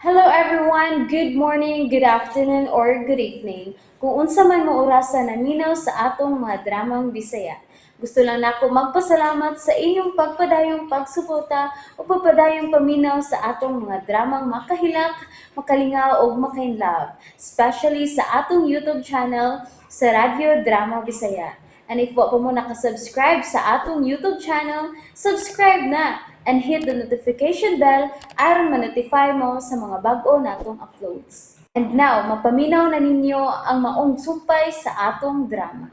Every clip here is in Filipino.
Hello everyone, good morning, good afternoon, or good evening. Kung unsa man mo orasan naminaw sa atong mga dramang Bisaya. Gusto lang nako magpasalamat sa inyong pagpadayong pagsuporta o pagpadayong paminaw sa atong mga dramang makahilak, makalingaw o makainlove, especially sa atong YouTube channel sa Radyo Drama Bisaya. And if wa pa mo nakasubscribe sa atong YouTube channel, subscribe na and hit the notification bell aron ma-notify mo sa mga bag-o natong uploads. And now, mapaminaw na ninyo ang maong sumpay sa atong drama.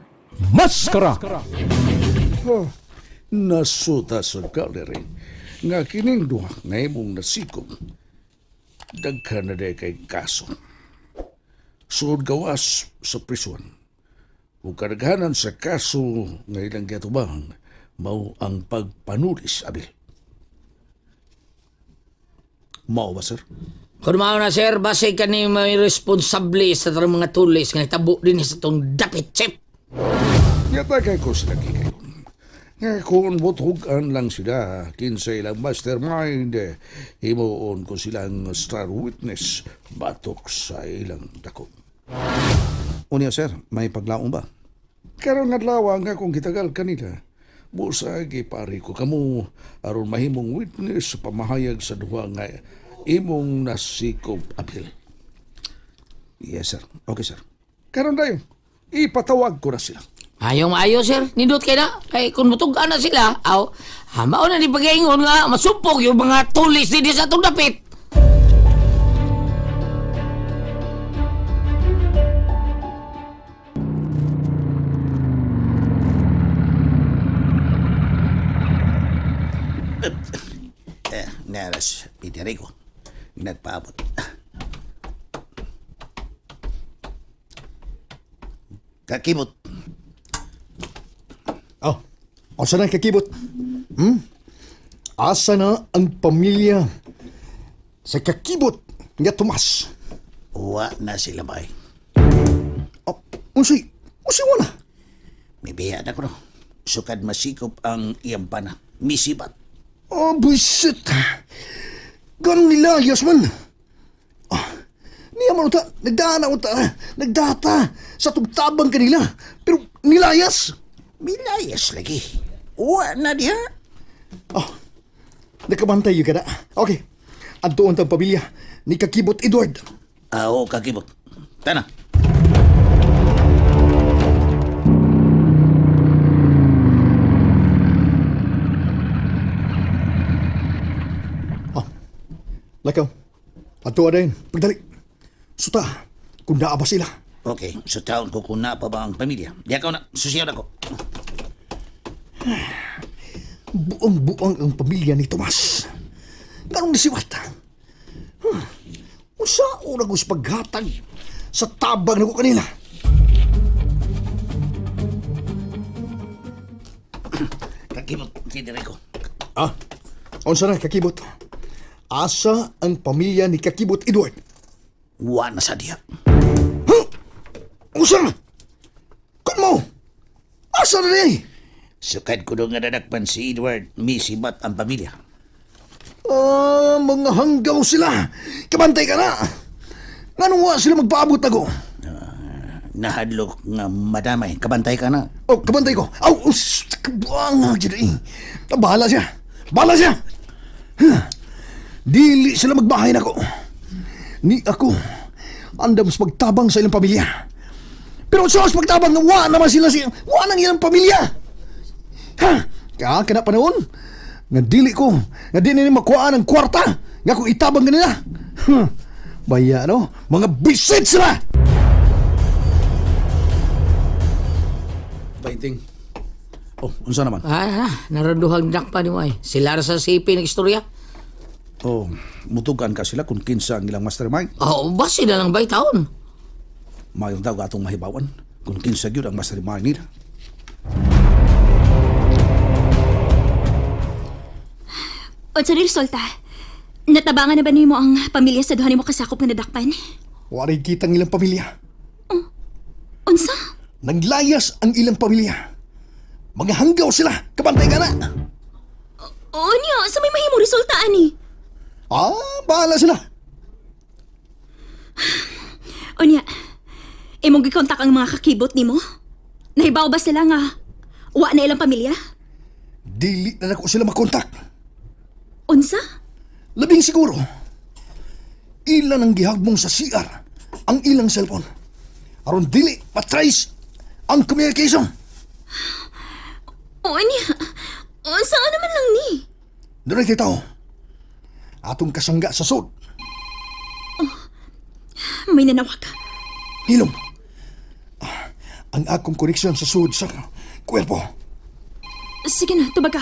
Maskara! Oh, nasuta sa gallery. Nga kining duha nga imong nasikop. Daghan na day kay kaso. Sud gawas sa prison. Ug kadaghanan sa kaso nga ilang giatubang mao ang pagpanulis abil. Mao ba, sir? Kung mao na sir, base ka ni may responsable sa tarong mga tulis nga itabo din sa itong dapit chip. Yata kay ko sila kayo. Nga kung buthugan lang sila, kinsa ilang mastermind, himuon ko silang star witness batok sa ilang dako. Unya sir, may paglaong ba? Karon adlaw nga kung kitagal kanila. Busa gipari ko kamo aron mahimong witness sa pamahayag sa duha nga imong nasikop apil. Yes sir. Okay sir. Karon dayon, ipatawag ko na sila. Ayaw sir, nindot kay na. Kay kung mutugan na sila, mao na ni pag-ingon nga masupog yung mga tulis din sa itong dapit. Naras, pinari ko. Nagpaabot. Kakibot. Oh, asa na kakibot? Asa na ang pamilya sa kakibot nga Tomas? Uwa na sila ba? Oh, unsay wala? May biya na ko no. Sukad masikop ang iyang pana. Misibat. Oh, buisit. Ganong nilayas man. Niya man uta, nagdata sa tugtabang kanila. Pero nilayas. Milayas lagi. Uwa na diha. Oh, nakabantay yung kada. Okay, antuon tang pamilya ni Kakibot Edward. Oo, kakibot. Tana. Lakaw, antuon din, pagdali. Suta, kung naa ba sila? Okay, sa taon ko kung na pa ba ang pamilya. Di ako na, susiyaw ako. Buang-buang ang pamilya ni Tomas. Ganong nisiwat. Usa o nagus paghatag sa tabang na ko kanila. Kakibot, pinari ko. Unsa na, Kakibot? Asa ang pamilya ni Kakibot Edward? Uwa na sa diha. Unsa na? Kun mo? Asa na ni? Sukad ko doon nga nadakpan si Edward. Misibat ang pamilya. Mga hanggaw sila. Kabantay ka na. Nganong wa sila magpaabot ako? Nahadlok nga madamay. Kabantay ka na. Oh, kabantay ko. Aw, kabuang dyan eh. Bahala siya. Bahala siya. Dili sila magbahay na ko. Ni ako, andam sa pagtabang sa ilang pamilya. Pero sa pagtabang nga wa naman sila siya. Wa nang ilang pamilya. Ha? Kaya kana panahon, nga dili ko, nga di nila makuhaan ang kwarta, nga kung itabang kanila. Baya no, mga bisit sila! Painting. Oh, unsa naman? Naranduhang dakpa ni mo ay. Sila ra sa sipi ng istorya. Oh, mutugan ka sila kung kinsa ang ilang mastermind. Base na lang ba'y taon? Mayong daw atong mahibawan kung kinsa gyud ang mastermind nila. Unsa ni resulta? Natabangan na ba nimo ang pamilya sa duha nimo kasakop nga nadakpan? Wa rin kitang ilang pamilya. Unsa? Naglayas ang ilang pamilya. Mga hanggaw sila, kabantay ka na. O niya, sa may mahimo resulta ani? Bahala sila. Imong gikontak ang mga kakibot nimo? Nahibaw ba sila nga wa na ilang pamilya? Dili na nako sila makontak. Unsa? Labing siguro, ilan ang gihagbong sa CR ang ilang cellphone. Aron dili matrace ang communication. O niya, unsa nga naman lang ni? Doon ay tao. Atong kasangga sa sud. May nanawag. Hilom. Ang akong koneksyon sa sud sa kwerpo. Sige na, tubaga.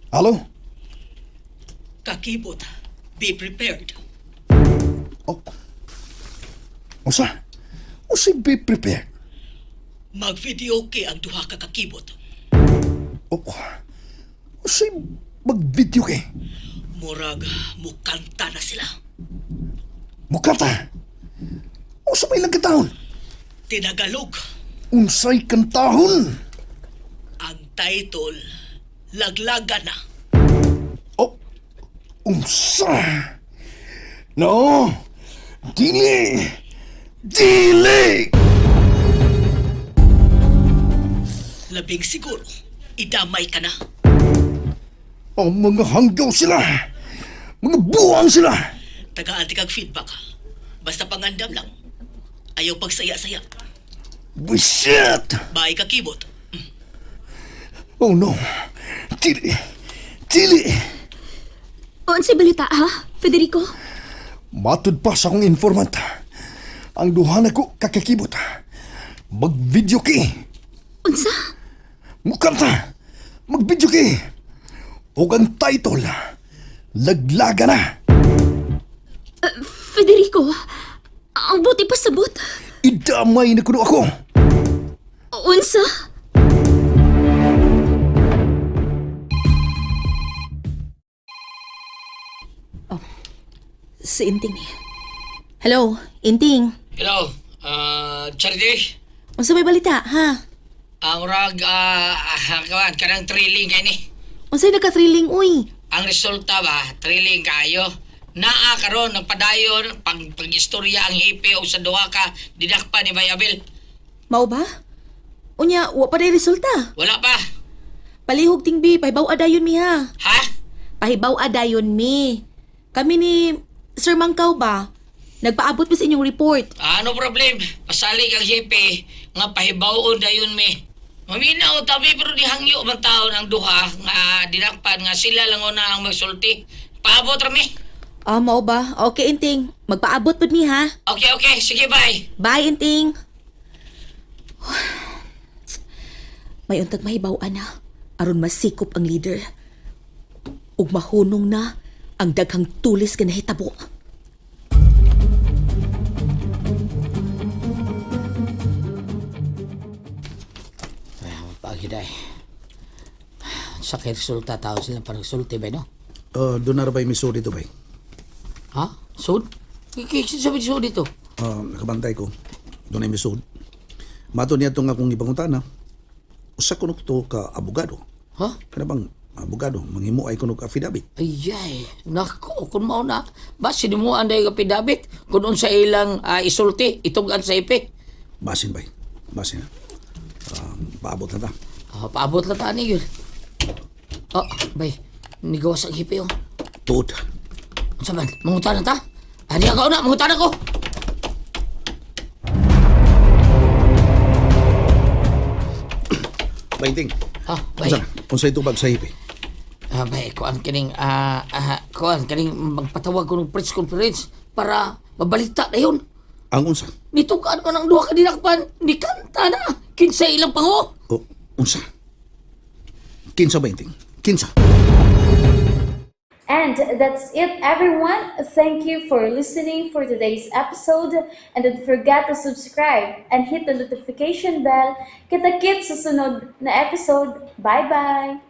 Hello? Kakibot, be prepared. Oh. Usa? Usa be prepared. Mag-video kay ang duha ka kakibot. Oh. Usa mag-video kay. Murag, mukanta na sila. Mukata. Usa pa ilang katahon. Tinagalog. Unsay kantahon. Ang title, Laglaga na. Oh. Unsa? No. Dili. Dili. Labing siguro, idamay ka na. Ang mga hanggaw sila. Mga buwang sila. Tagaan kag feedback ha. Basta pangandam lang. Ayaw pagsaya-saya. Bullshit. Bye kakibot. Oh no. Dili. Dili. Unsa balita ha, Federico? Matud pa sa akong informant. Ang duha na ko kakakibot. Mag-video kay. Unsa? Mukanta. Mag-video kay. O ang title. Laglaga na. Federico, ang buti pa sabot. Idamay na kuno ako. Unsa? Si Inting. Hello, Inting. Hello, Charity. Unsa may balita, ha? Ang rag, kawan, kanang thrilling kay ni. Unsay nagka-thrilling, uy? Ang resulta ba, thrilling kayo. Naa karon nagpadayon pag-istorya ang hipi o sa duha ka didakpa ni Bayabel. Mao ba? Unya, wa pa day resulta. Wala pa. Palihog tingbi, pahibaw adayon mi ha. Ha? Pahibaw adayon mi. Kami ni Sir Mangkaw ba? Nagpaabot mi sa inyong report. Ano problem? Pasalig ang hipi nga pahibawon dayon mi. Maminaw tabi pero dihangyo man taon ang duha nga didakpan nga sila lang una ang magsulti. Paabot ra mi. Ah, mao ba? Okay, Inting. Magpaabot pud mi ha. Okay, sige bye. Bye, Inting. May untag mahibaw-an na. Aron masikop ang leader. Ug mahunong na ang daghang tulis nga nahitabo. Pagiday. Sa kay resulta tao sila para sulti ba no? Doon na ba yung miso dito, bay? Ha? Sud? Kikiksin sa sud dito. Nakabantay ko. Doon na yung miso. Mato niya itong akong ipangutan, ha? Usa ko to ka abogado. Ha? Kana bang abogado? Manghimo ay ko affidavit. Ayay, nako, kung mao na, ba sinimuan dayo kapidabit, kung unsa ilang isulti, itugan sa ipi. Basin, bay. Basin, ha? Paabot na ta. Paabot lang tani yun. Oh, bay, nigawas ang hipi oh. Tuod. Unsa man, mangutan na ta? Ani ako na, mangutan ako. Bainting. Ha, bay. Unsa itubag sa hipi? Bay, kuan kining magpatawag ko ng press conference para mabalita na yun. Ang unsa? Nitukan ko ng duha ka dinakpan, ni kanta na. Kinsa ilang pango. O, unsa? Kinsa, Bainting? Kinsa? And that's it, everyone. Thank you for listening for today's episode. And don't forget to subscribe and hit the notification bell. Kita-kits sa sunod na episode. Bye-bye!